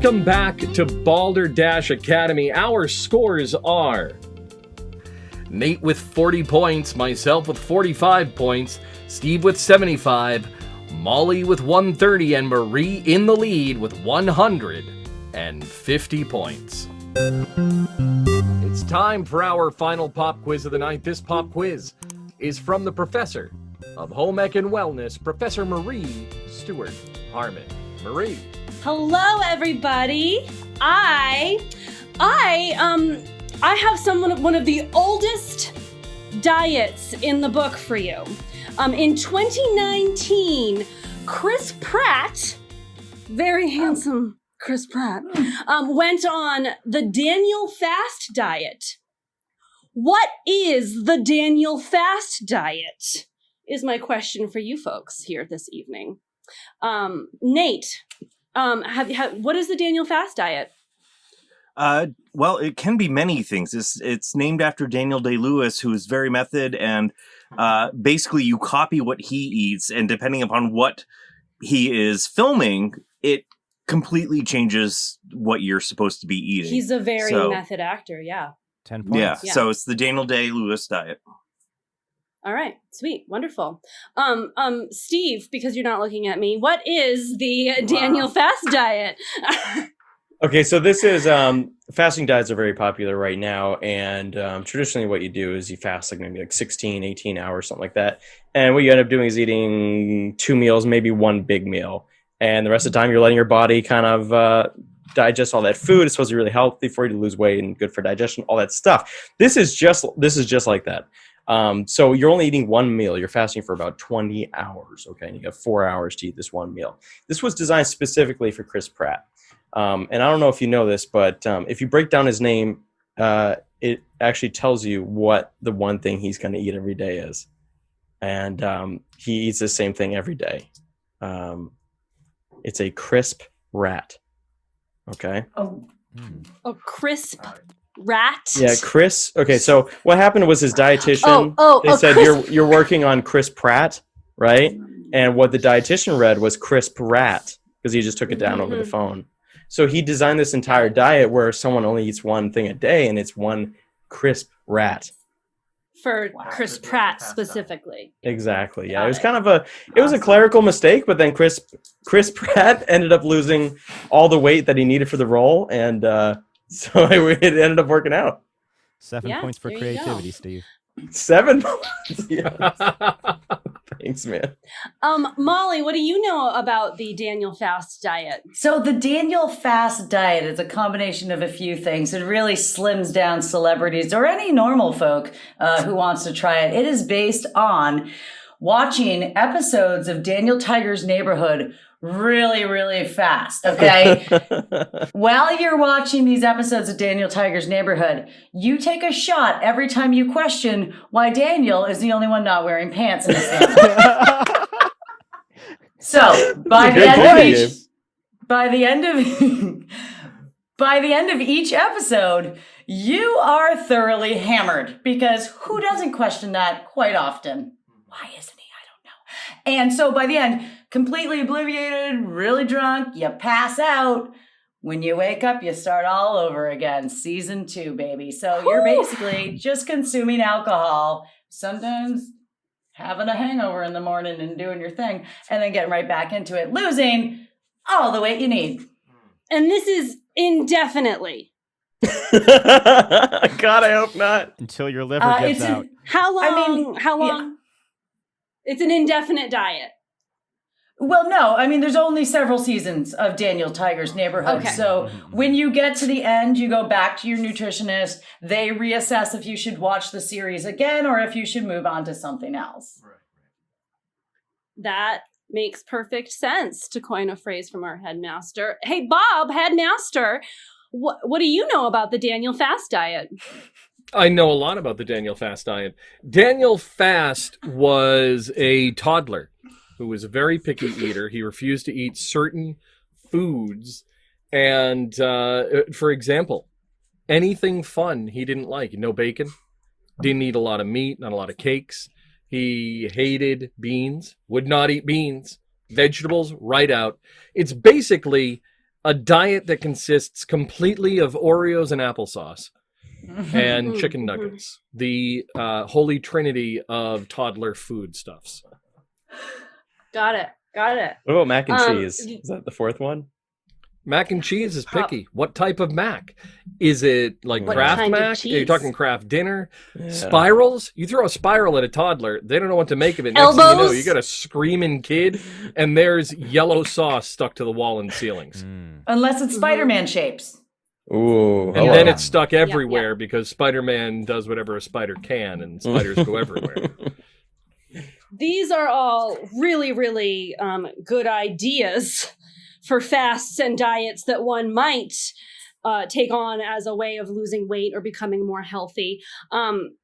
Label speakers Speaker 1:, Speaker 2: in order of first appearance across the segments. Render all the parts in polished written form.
Speaker 1: Welcome back to Balderdash Academy. Our scores are
Speaker 2: Nate with 40 points, myself with 45 points, Steve with 75, Molly with 130, and Marie in the lead with 150 points. It's time for our final pop quiz of the night. This pop quiz is from the professor of home ec and wellness, Professor Marie Stewart Harmon. Marie.
Speaker 3: Hello, everybody. I have one of the oldest diets in the book for you. In 2019, Chris Pratt, very handsome Chris Pratt, went on the Daniel Fast diet. What is the Daniel Fast diet? Is my question for you folks here this evening. Nate, what is the Daniel Fast diet?
Speaker 4: Well, it can be many things. It's named after Daniel Day-Lewis, who is very method, and basically you copy what he eats, and depending upon what he is filming, it completely changes what you're supposed to be eating.
Speaker 3: He's a very method actor, yeah.
Speaker 5: 10 points.
Speaker 4: Yeah, so it's the Daniel Day-Lewis diet.
Speaker 3: All right, sweet, wonderful. Steve, because you're not looking at me, what is the Daniel Fast diet?
Speaker 6: Okay, so this is fasting diets are very popular right now, and traditionally what you do is you fast like maybe like 16, 18 hours, something like that. And what you end up doing is eating 2 meals, maybe 1 big meal. And the rest of the time you're letting your body kind of digest all that food. It's supposed to be really healthy for you to lose weight and good for digestion, all that stuff. This is just like that. So you're only eating 1 meal. You're fasting for about 20 hours, okay? And you have 4 hours to eat this 1 meal. This was designed specifically for Chris Pratt. And I don't know if you know this, but if you break down his name, it actually tells you what the one thing he's going to eat every day is. And he eats the same thing every day. It's a crisp rat. Okay?
Speaker 3: A crisp rat?
Speaker 6: Yeah, Chris. Okay, so what happened was his dietitian, they said, you're working on Chris Pratt, right? And what the dietitian read was crisp rat, because he just took it down over the phone. So he designed this entire diet where someone only eats 1 thing a day, and it's 1 crisp rat.
Speaker 3: For Chris Pratt specifically.
Speaker 6: Exactly. Yeah, it was kind of a clerical mistake, but then Chris Pratt ended up losing all the weight that he needed for the role, and so it ended up working out.
Speaker 5: 7 points for creativity, Steve.
Speaker 6: 7 points. Yes. Thanks, man.
Speaker 3: Molly, what do you know about the Daniel Fast diet?
Speaker 7: So the Daniel Fast diet is a combination of a few things. It really slims down celebrities or any normal folk who wants to try it. It is based on watching episodes of Daniel Tiger's Neighborhood really, really fast, okay? While you're watching these episodes of Daniel Tiger's Neighborhood, you take a shot every time you question why Daniel is the only one not wearing pants in this family. So, by the end of each episode, you are thoroughly hammered, because who doesn't question that quite often? Why isn't he? I don't know. And so by the end, completely obliviated, really drunk, you pass out. When you wake up, you start all over again. Season 2, baby. So you're basically just consuming alcohol, sometimes having a hangover in the morning and doing your thing, and then getting right back into it, losing all the weight you need.
Speaker 3: And this is indefinitely.
Speaker 6: God, I hope not.
Speaker 5: Until your liver gives out.
Speaker 3: How long? Yeah. It's an indefinite diet.
Speaker 7: Well, no. I mean, there's only several seasons of Daniel Tiger's Neighborhood. Okay. So when you get to the end, you go back to your nutritionist. They reassess if you should watch the series again or if you should move on to something else. Right.
Speaker 3: That makes perfect sense, to coin a phrase from our headmaster. Hey, Bob, headmaster, what do you know about the Daniel Fast diet?
Speaker 1: I know a lot about the Daniel Fast diet. Daniel Fast was a toddler who was a very picky eater. He refused to eat certain foods. And, for example, anything fun he didn't like. No bacon, didn't eat a lot of meat, not a lot of cakes. He hated beans, would not eat beans, vegetables, right out. It's basically a diet that consists completely of Oreos and applesauce and chicken nuggets. The holy trinity of toddler foodstuffs.
Speaker 3: Got it.
Speaker 6: What about mac and cheese? Is that the fourth one?
Speaker 1: Mac and cheese is picky. What type of mac? Is it like
Speaker 3: What
Speaker 1: Kraft
Speaker 3: kind of
Speaker 1: Mac? Are you
Speaker 3: cheese?
Speaker 1: talking Kraft dinner?
Speaker 6: Yeah.
Speaker 1: Spirals? You throw a spiral at a toddler, they don't know what to make of it. Next thing you know,
Speaker 3: Elbows?
Speaker 1: you got a screaming kid, and there's yellow sauce stuck to the wall and ceilings.
Speaker 7: Unless it's Spider-Man shapes.
Speaker 6: Ooh.
Speaker 1: And then it's stuck everywhere because Spider-Man does whatever a spider can, and spiders go everywhere.
Speaker 3: These are all really, really good ideas for fasts and diets that one might take on as a way of losing weight or becoming more healthy. I'm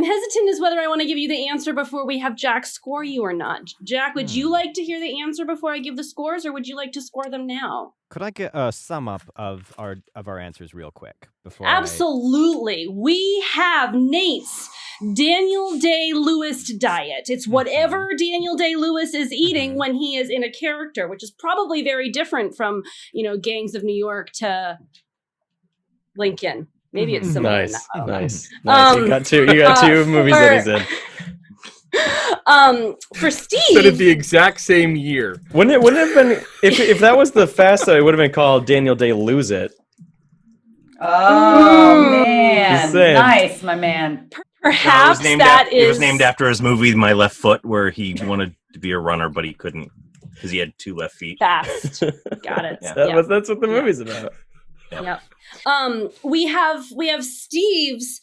Speaker 3: hesitant as whether I want to give you the answer before we have Jack score you or not. Jack, would you like to hear the answer before I give the scores, or would you like to score them now?
Speaker 5: Could I get a sum up of our answers real quick before?
Speaker 3: Absolutely. We have Nate's Daniel Day-Lewis diet. It's whatever Daniel Day-Lewis is eating when he is in a character, which is probably very different from, Gangs of New York to Lincoln. Maybe it's similar.
Speaker 6: Nice. You got two movies that he's in.
Speaker 3: For Steve,
Speaker 1: Said it the exact same year.
Speaker 6: Wouldn't it have been if that was the fast? It would have been called Daniel Day Lose It.
Speaker 7: Oh man,
Speaker 6: Just saying.
Speaker 7: nice, my man.
Speaker 3: perhaps
Speaker 4: it
Speaker 3: is
Speaker 4: was named after his movie My Left Foot, where he wanted to be a runner, but he couldn't because he had 2 left feet.
Speaker 3: fast. Got it.
Speaker 4: Yeah.
Speaker 6: That's what the movie's about.
Speaker 3: Yep. We have Steve's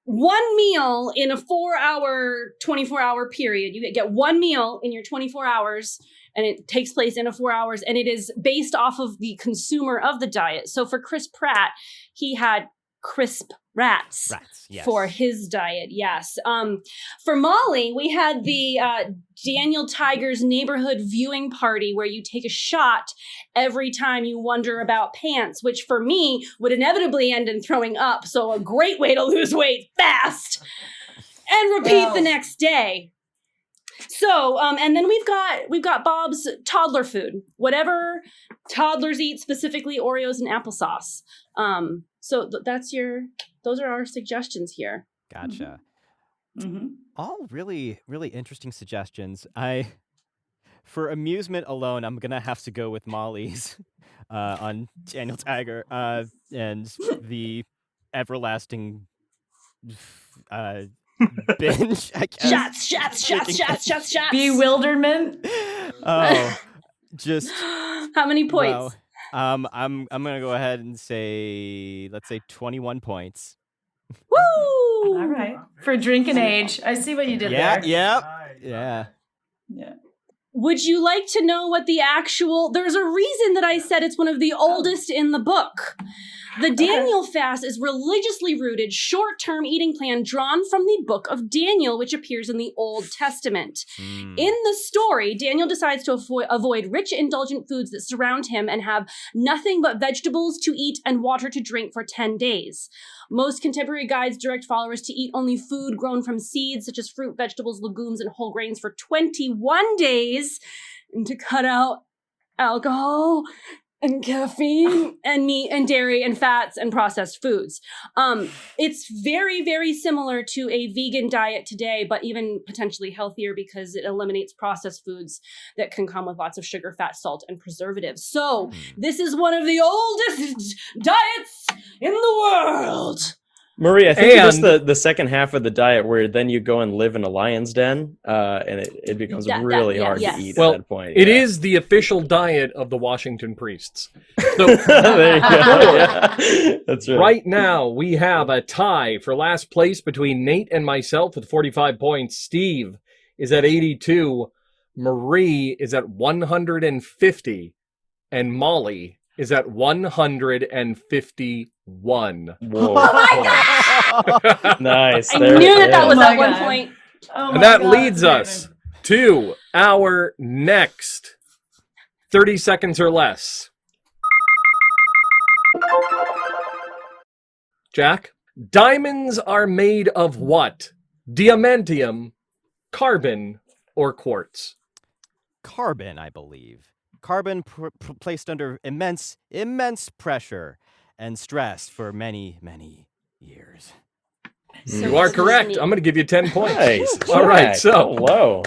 Speaker 3: one meal in a 4-hour, 24-hour period. You get one meal in your 24 hours, and it takes place in a 4 hours, and it is based off of the consumer of the diet. So for Chris Pratt, he had crisp rats
Speaker 5: Yes.
Speaker 3: for his diet. Yes. For Molly, we had the Daniel Tiger's neighborhood viewing party where you take a shot every time you wonder about pants, which for me would inevitably end in throwing up. So a great way to lose weight fast and repeat the next day. So, and then we've got Bob's toddler food, whatever toddlers eat, specifically Oreos and applesauce. So those are our suggestions here.
Speaker 5: Gotcha.
Speaker 7: Mm-hmm.
Speaker 5: All really, really interesting suggestions. For amusement alone, I'm gonna have to go with Molly's on Daniel Tiger and the everlasting binge. I guess.
Speaker 3: Shots.
Speaker 7: Bewilderment.
Speaker 5: Oh, just
Speaker 3: How many points?
Speaker 5: wow. I'm gonna go ahead and say, let's say 21 points.
Speaker 3: Woo!
Speaker 7: All right. For drinking age, I see what you did there.
Speaker 5: Yeah.
Speaker 3: Would you like to know what there's a reason that I said it's one of the oldest in the book. The Daniel fast is religiously rooted short-term eating plan drawn from the book of Daniel, which appears in the Old Testament. In the story, Daniel decides to avoid rich, indulgent foods that surround him and have nothing but vegetables to eat and water to drink for 10 days. Most contemporary guides direct followers to eat only food grown from seeds, such as fruit, vegetables, legumes, and whole grains for 21 days, and to cut out alcohol and caffeine and meat and dairy and fats and processed foods. It's very, very similar to a vegan diet today, but even potentially healthier because it eliminates processed foods that can come with lots of sugar, fat, salt, and preservatives. So this is one of the oldest diets in the world.
Speaker 6: Marie, I think you missed the second half of the diet where then you go and live in a lion's den, and it becomes really hard to eat at that point.
Speaker 1: It is the official diet of the Washington priests. So
Speaker 6: there you go. Yeah. That's right.
Speaker 1: Right now, we have a tie for last place between Nate and myself with 45 points. Steve is at 82. Marie is at 150. And Molly is at 151.
Speaker 6: Whoa.
Speaker 7: Oh my God!
Speaker 6: Nice.
Speaker 3: I knew that was at one
Speaker 7: God.
Speaker 3: point.
Speaker 7: Oh
Speaker 1: And
Speaker 7: my
Speaker 1: that
Speaker 7: God,
Speaker 1: leads
Speaker 7: David.
Speaker 1: us to our next 30 seconds or less. Jack, diamonds are made of what? Diamantium, carbon, or quartz?
Speaker 5: Carbon, I believe. carbon placed under immense pressure and stress for many, many years.
Speaker 1: You are correct. I'm going to give you 10 points.
Speaker 6: Nice.
Speaker 1: All right,
Speaker 6: Jack.
Speaker 1: so
Speaker 6: Hello.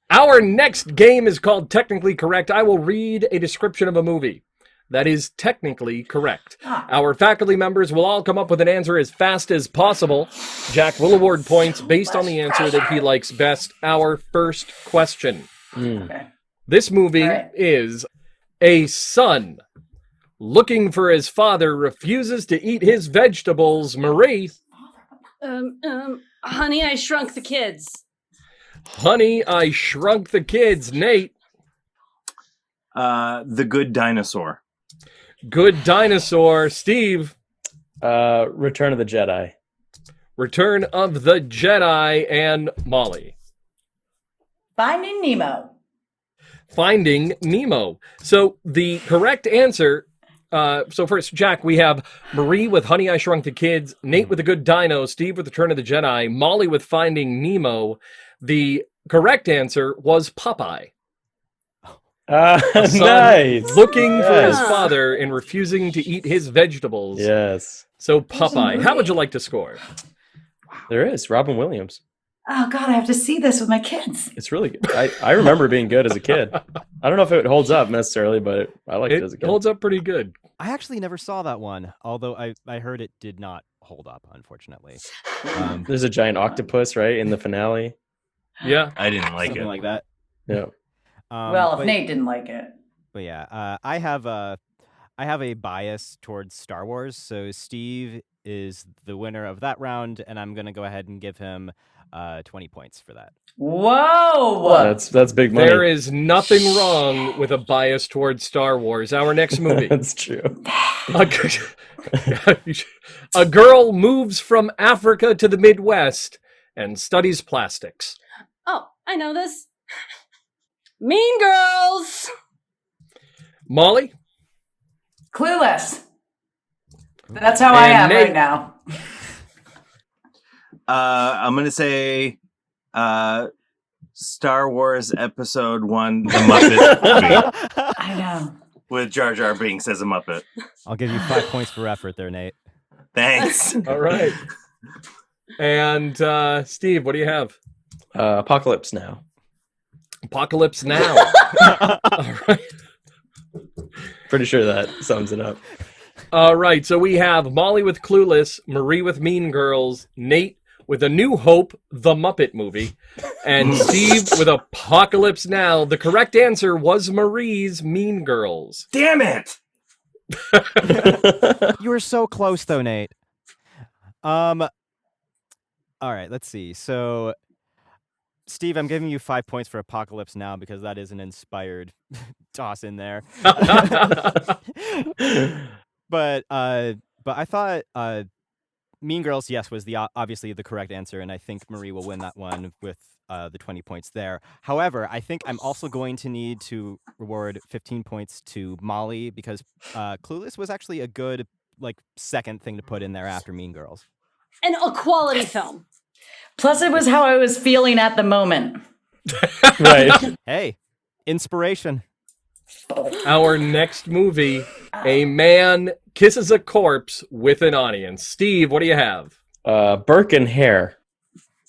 Speaker 1: our next game is called Technically Correct. I will read a description of a movie that is technically correct. Our faculty members will all come up with an answer as fast as possible. Jack will award points based on the answer that he likes best. Our first question.
Speaker 7: Okay.
Speaker 1: This movie
Speaker 7: All right.
Speaker 1: is a son looking for his father refuses to eat his vegetables. Marie.
Speaker 3: Honey, I Shrunk the Kids.
Speaker 1: Honey, I Shrunk the Kids. Nate.
Speaker 4: The Good Dinosaur.
Speaker 1: Good Dinosaur. Steve.
Speaker 6: Return of the Jedi.
Speaker 1: Return of the Jedi. And Molly.
Speaker 7: Finding Nemo.
Speaker 1: Finding Nemo. So the correct answer. So first, Jack, we have Marie with Honey, I Shrunk the Kids, Nate with The Good Dino, Steve with Return of the Jedi, Molly with Finding Nemo. The correct answer was Popeye.
Speaker 6: Nice.
Speaker 1: Looking for his
Speaker 7: Yes.
Speaker 1: father and refusing to eat his vegetables.
Speaker 6: Yes.
Speaker 1: So Popeye. How would you like to score?
Speaker 6: There is. Robin Williams.
Speaker 7: Oh God, I have to see this with my kids.
Speaker 6: It's really good. I remember being good as a kid. I don't know if it holds up necessarily, but I liked it as a
Speaker 1: It
Speaker 6: kid.
Speaker 1: holds up pretty good.
Speaker 5: I actually never saw that one, although I heard it did not hold up, unfortunately.
Speaker 6: There's a giant octopus, right, in the finale.
Speaker 1: Yeah.
Speaker 4: I didn't like
Speaker 5: Something
Speaker 4: it.
Speaker 5: like that.
Speaker 6: Yeah.
Speaker 7: Well, if
Speaker 5: but-
Speaker 7: Nate didn't like it.
Speaker 5: But yeah, I have a bias towards Star Wars, so Steve is the winner of that round, and I'm gonna go ahead and give him 20 points for that.
Speaker 7: Whoa!
Speaker 6: That's big money.
Speaker 1: There is nothing wrong with a bias towards Star Wars. Our next movie.
Speaker 6: That's true.
Speaker 1: A girl moves from Africa to the Midwest and studies plastics.
Speaker 3: Oh, I know this. Mean Girls.
Speaker 1: Molly?
Speaker 7: Clueless. That's how I
Speaker 1: And
Speaker 7: am
Speaker 1: Nate.
Speaker 7: right now.
Speaker 4: I'm gonna say Star Wars Episode 1, The Muppet movie,
Speaker 7: I know.
Speaker 4: with Jar Jar Binks as a Muppet.
Speaker 5: I'll give you 5 points for effort there, Nate.
Speaker 4: Thanks.
Speaker 1: All right. And Steve, what do you have?
Speaker 6: Apocalypse Now.
Speaker 1: Apocalypse Now. All right.
Speaker 6: Pretty sure that sums it up.
Speaker 1: All right. So we have Molly with Clueless, Marie with Mean Girls, Nate with A New Hope, the Muppet movie, and Steve with Apocalypse Now. The correct answer was Marie's Mean Girls.
Speaker 4: Damn it!
Speaker 5: You were so close, though, Nate. All right, let's see. So, Steve, I'm giving you 5 points for Apocalypse Now because that is an inspired toss in there. But I thought Mean Girls, yes, was obviously the correct answer, and I think Marie will win that one with the 20 points there. However, I think I'm also going to need to reward 15 points to Molly because Clueless was actually a good second thing to put in there after Mean Girls.
Speaker 3: And a quality film.
Speaker 7: Plus, it was how I was feeling at the moment.
Speaker 6: Right.
Speaker 5: Hey, inspiration.
Speaker 1: Our next movie, a man kisses a corpse with an audience. Steve, what do you have?
Speaker 6: Burke and Hare.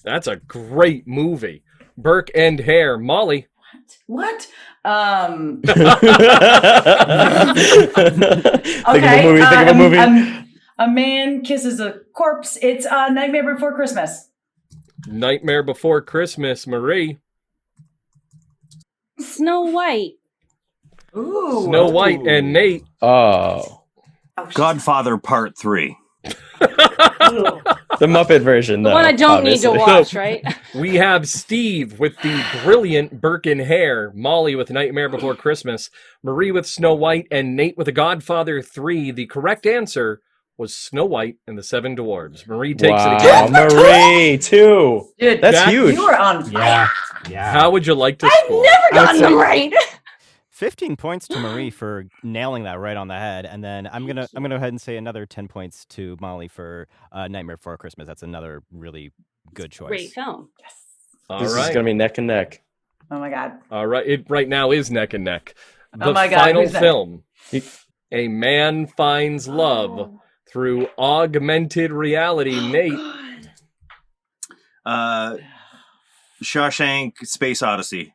Speaker 1: That's a great movie. Burke and Hare. Molly.
Speaker 7: What?
Speaker 6: Think of a movie.
Speaker 7: A man kisses a corpse. It's Nightmare Before Christmas.
Speaker 1: Nightmare Before Christmas. Marie.
Speaker 3: Snow White.
Speaker 7: Ooh.
Speaker 1: Snow White. And Nate.
Speaker 6: Oh.
Speaker 4: Godfather Part 3.
Speaker 6: The Muppet version,
Speaker 3: The
Speaker 6: though.
Speaker 3: one I don't need to
Speaker 6: obviously.
Speaker 3: watch, right?
Speaker 1: We have Steve with the brilliant Burke and Hare, Molly with Nightmare Before Christmas, Marie with Snow White, and Nate with The Godfather 3. The correct answer was Snow White and the Seven Dwarves. Marie takes it again.
Speaker 6: Marie, too.
Speaker 7: Dude,
Speaker 6: That's
Speaker 1: Jack,
Speaker 6: huge.
Speaker 7: you were on fire.
Speaker 1: How would you like to score?
Speaker 3: Never gotten them right.
Speaker 5: 15 points to Marie for nailing that right on the head, and then I'm gonna go ahead and say another 10 points to Molly for Nightmare Before Christmas. That's another really good choice.
Speaker 3: Great film.
Speaker 1: All
Speaker 6: This is
Speaker 1: right.
Speaker 6: going to be neck and neck.
Speaker 7: Oh my God.
Speaker 1: All right. It right now is neck and neck. The
Speaker 7: Oh my God,
Speaker 1: final
Speaker 7: who's that?
Speaker 1: film. A man finds love through augmented reality. Nate.
Speaker 4: Shawshank Space Odyssey.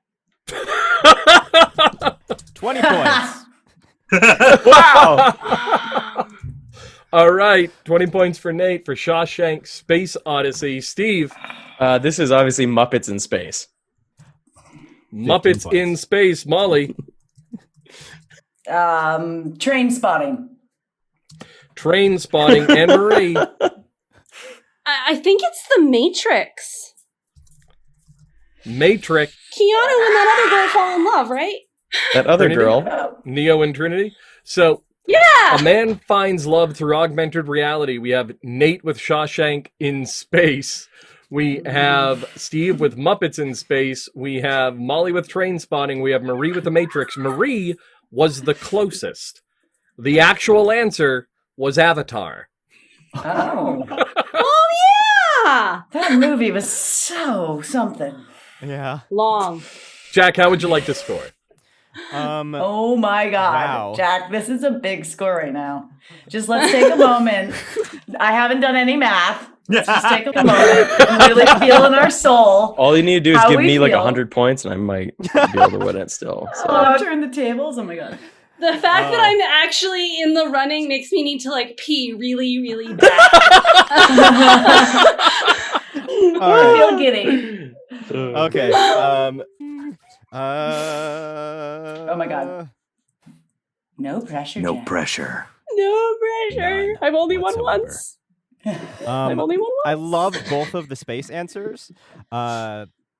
Speaker 5: 20 points.
Speaker 6: Wow.
Speaker 1: All right, 20 points for Nate for Shawshank Space Odyssey. Steve.
Speaker 6: This is obviously Muppets in Space.
Speaker 1: Muppets
Speaker 5: points.
Speaker 1: in Space. Molly.
Speaker 7: Train Spotting.
Speaker 1: Train Spotting. And Marie.
Speaker 3: I think it's The Matrix.
Speaker 1: Matrix.
Speaker 3: Keanu and that other girl fall in love, right?
Speaker 6: That other
Speaker 1: Trinity?
Speaker 6: girl.
Speaker 1: Neo and Trinity. So,
Speaker 3: Yeah!
Speaker 1: a man finds love through augmented reality. We have Nate with Shawshank in Space. We have Steve with Muppets in Space. We have Molly with Train Spotting. We have Marie with The Matrix. Marie was the closest. The actual answer was Avatar.
Speaker 7: Oh.
Speaker 3: Oh, yeah!
Speaker 7: That movie was so something.
Speaker 5: Yeah.
Speaker 3: Long.
Speaker 1: Jack, how would you like to score?
Speaker 7: Oh my God.
Speaker 5: Wow.
Speaker 7: Jack, this is a big score right now. Just let's take a moment. I haven't done any math. Let's just take a moment and really feel in our soul.
Speaker 6: All you need to do is
Speaker 7: How
Speaker 6: give
Speaker 7: we
Speaker 6: me like
Speaker 7: feel.
Speaker 6: 100 points, and I might be able to win it still. So.
Speaker 7: Oh, turn the tables. Oh my God.
Speaker 3: The fact that I'm actually in the running makes me need to like pee really, really bad.
Speaker 7: I feel giddy.
Speaker 5: Okay.
Speaker 7: Oh my God. No pressure.
Speaker 4: No
Speaker 7: Jack.
Speaker 4: pressure.
Speaker 3: No pressure. I've only won
Speaker 5: whatsoever.
Speaker 3: once. I've only won
Speaker 5: I
Speaker 3: once.
Speaker 5: love both of the space answers.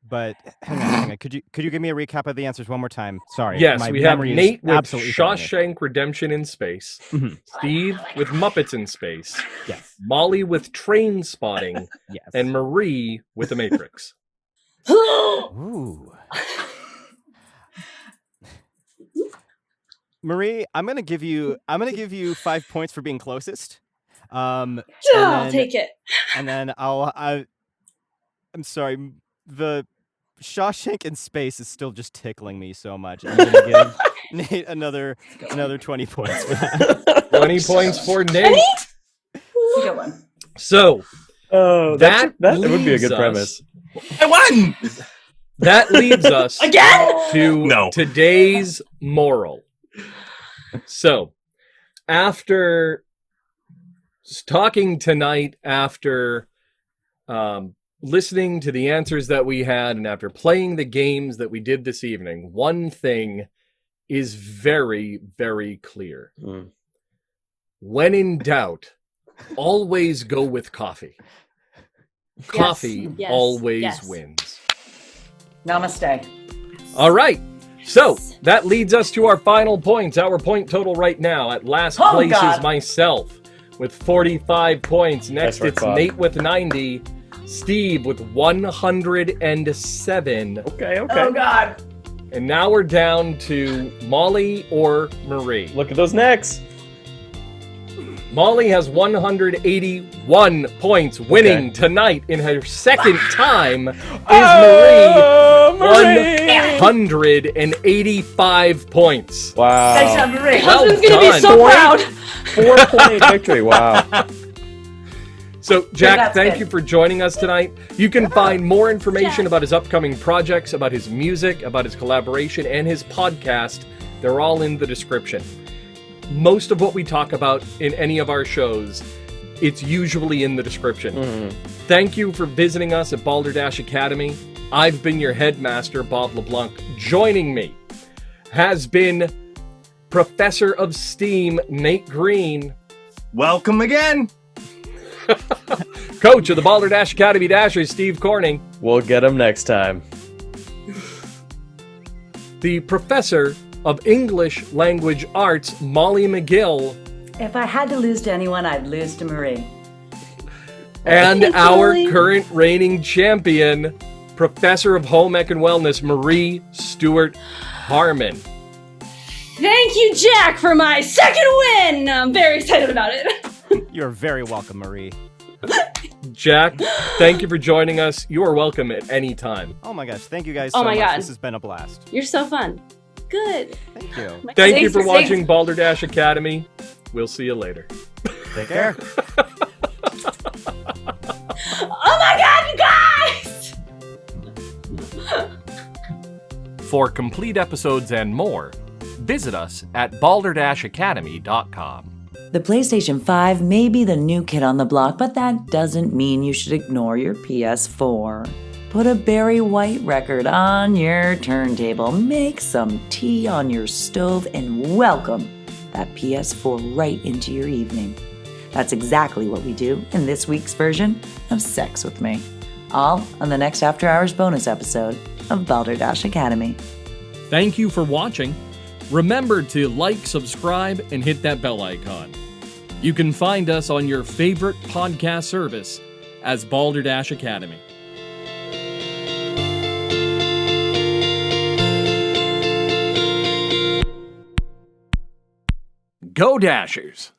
Speaker 5: But hang on. Could you give me a recap of the answers one more time? Sorry.
Speaker 1: Yes,
Speaker 5: my
Speaker 1: we have
Speaker 5: memory is
Speaker 1: Nate with
Speaker 5: absolutely failing me.
Speaker 1: Shawshank Redemption in Space.
Speaker 5: Mhm.
Speaker 1: Steve with Muppets in Space.
Speaker 5: Yes.
Speaker 1: Molly with Train Spotting.
Speaker 5: Yes.
Speaker 1: And Marie with The Matrix.
Speaker 5: Ooh. Marie, I'm gonna give you 5 points for being closest.
Speaker 3: I'll
Speaker 5: then-
Speaker 3: take it.
Speaker 5: And then I'm sorry, the Shawshank in Space is still just tickling me so much. I'm gonna give Nate another 20 points for that.
Speaker 1: 20 points for Nate.
Speaker 7: It's a good one.
Speaker 1: So,
Speaker 6: Oh,
Speaker 1: that
Speaker 6: would be a
Speaker 1: leaves
Speaker 6: good
Speaker 1: us-
Speaker 6: premise.
Speaker 4: I won!
Speaker 1: That leads us
Speaker 3: Again?
Speaker 1: to
Speaker 4: No.
Speaker 1: today's moral. So, after talking tonight, after listening to the answers that we had, and after playing the games that we did this evening, one thing is very, very clear.
Speaker 6: Mm.
Speaker 1: When in doubt, always go with coffee. Coffee
Speaker 3: Yes,
Speaker 1: always
Speaker 3: yes.
Speaker 1: wins.
Speaker 7: Namaste.
Speaker 1: All right. So that leads us to our final points. Our point total right now at last
Speaker 7: Oh,
Speaker 1: place
Speaker 7: God.
Speaker 1: is myself with 45 points. Next,
Speaker 6: Nice work,
Speaker 1: it's
Speaker 6: Bob.
Speaker 1: Nate with 90. Steve with 107.
Speaker 6: Okay.
Speaker 7: Oh God.
Speaker 1: And now we're down to Molly or Marie.
Speaker 6: Look at those necks.
Speaker 1: Molly has 181 points, winning
Speaker 6: Okay.
Speaker 1: tonight in her second time. Is
Speaker 6: Oh,
Speaker 1: Marie 185 points.
Speaker 6: Wow.
Speaker 7: Nice job, Marie.
Speaker 1: Well
Speaker 3: Husband's gonna be
Speaker 1: done.
Speaker 3: so proud.
Speaker 6: 4-point victory. Wow.
Speaker 1: So, Jack,
Speaker 7: that's
Speaker 1: thank
Speaker 7: good.
Speaker 1: you for joining us tonight. You can find more information about his upcoming projects, about his music, about his collaboration, and his podcast. They're all in the description. Most of what we talk about in any of our shows, it's usually in the description. Thank you for visiting us at Balderdash Academy. I've been your headmaster, Bob LeBlanc. Joining me has been Professor of STEAM, Nate Green.
Speaker 4: Welcome again.
Speaker 1: Coach of the Balderdash Academy Dashers, Steve Corning.
Speaker 6: We'll get them next time.
Speaker 1: The Professor of English Language Arts, Molly McGill.
Speaker 7: If I had to lose to anyone, I'd lose to Marie.
Speaker 1: And
Speaker 3: Thanks,
Speaker 1: our
Speaker 3: Molly.
Speaker 1: current reigning champion, Professor of Home Ec and Wellness, Marie Stewart Harmon.
Speaker 3: Thank you, Jack, for my second win. I'm very excited about it.
Speaker 5: You're very welcome, Marie.
Speaker 1: Jack, thank you for joining us. You are welcome at any time.
Speaker 5: Oh my gosh, thank you guys
Speaker 3: Oh
Speaker 5: so
Speaker 3: my
Speaker 5: much.
Speaker 3: God.
Speaker 5: This has been a blast.
Speaker 3: You're so fun. Good.
Speaker 5: Thank you.
Speaker 1: Thank you for
Speaker 3: Thanks.
Speaker 1: watching Balderdash Academy. We'll see you later.
Speaker 5: Take care.
Speaker 3: Oh my god, you guys!
Speaker 2: For complete episodes and more, visit us at balderdashacademy.com.
Speaker 7: The PlayStation 5 may be the new kid on the block, but that doesn't mean you should ignore your PS4. Put a Barry White record on your turntable, make some tea on your stove, and welcome that PS4 right into your evening. That's exactly what we do in this week's version of Sex With Me. All on the next After Hours bonus episode of Balderdash Academy.
Speaker 1: Thank you for watching. Remember to like, subscribe, and hit that bell icon. You can find us on your favorite podcast service as Balderdash Academy.
Speaker 2: Go Dashers!